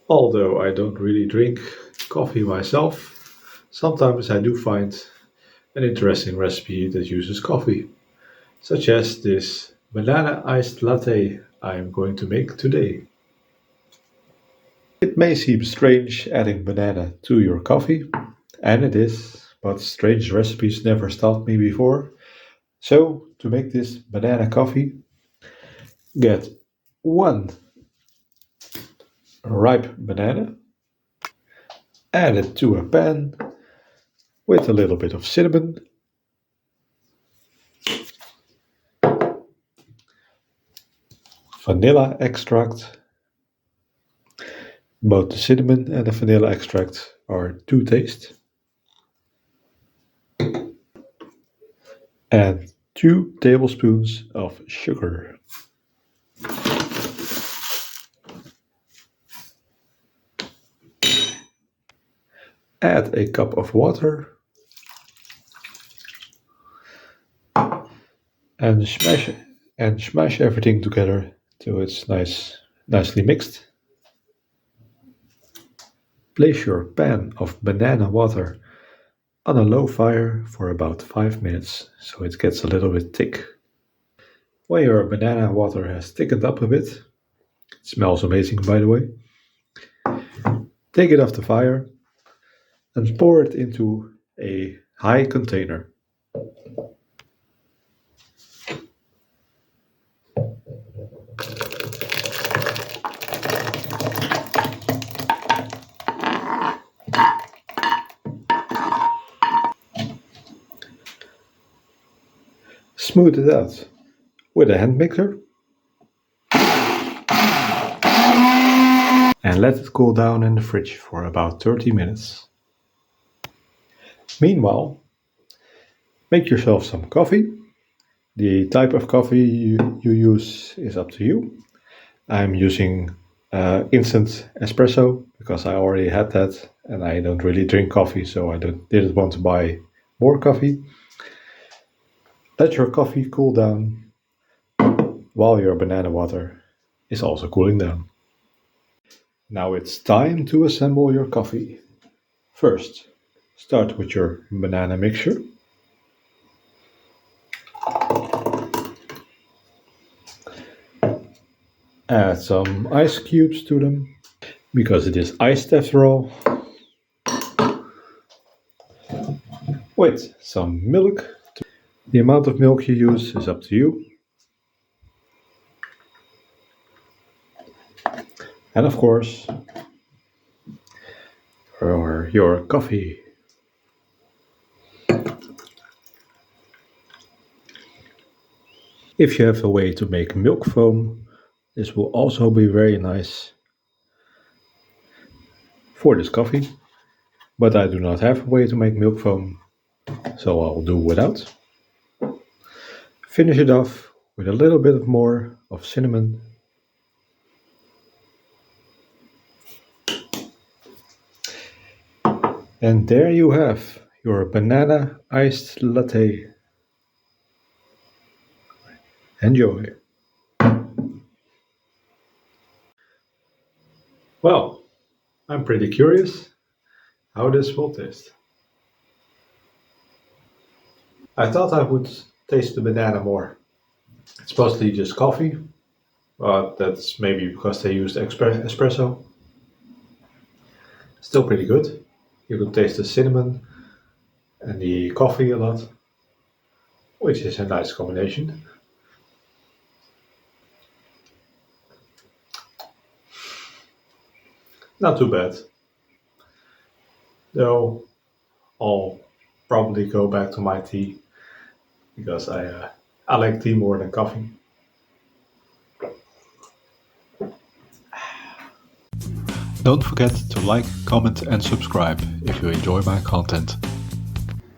Although I don't really drink coffee myself, sometimes I do find an interesting recipe that uses coffee, such as this banana iced latte I am going to make today. It may seem strange adding banana to your coffee, and it is, but strange recipes never stopped me before. So, to make this banana coffee, get one ripe banana, add it to a pan with a little bit of cinnamon, vanilla extract. Both the cinnamon and the vanilla extract are to taste, and 2 tablespoons of sugar. Add a cup of water and smash everything together till it's nicely mixed. Place your pan of banana water on a low fire for about 5 minutes so it gets a little bit thick. When your banana water has thickened up a bit, it smells amazing by the way, take it off the fire and pour it into a high container. Smooth it out with a hand mixer and let it cool down in the fridge for about 30 minutes. Meanwhile, make yourself some coffee. The type of coffee you use is up to you. I'm using instant espresso because I already had that and I don't really drink coffee, so I didn't want to buy more coffee. Let your coffee cool down while your banana water is also cooling down. Now it's time to assemble your coffee. First, start with your banana mixture. Add some ice cubes to them, because it is iced after all. With some milk. The amount of milk you use is up to you. And of course, your coffee. If you have a way to make milk foam, this will also be very nice for this coffee. But I do not have a way to make milk foam, so I'll do without. Finish it off with a little bit more of cinnamon. And there you have your banana iced latte. Enjoy. Well, I'm pretty curious how this will taste. I thought I would taste the banana more. It's mostly just coffee, but that's maybe because they used espresso. Still pretty good. You can taste the cinnamon and the coffee a lot, which is a nice combination. Not too bad. Though I'll probably go back to my tea because I like tea more than coffee. Don't forget to like, comment and subscribe if you enjoy my content.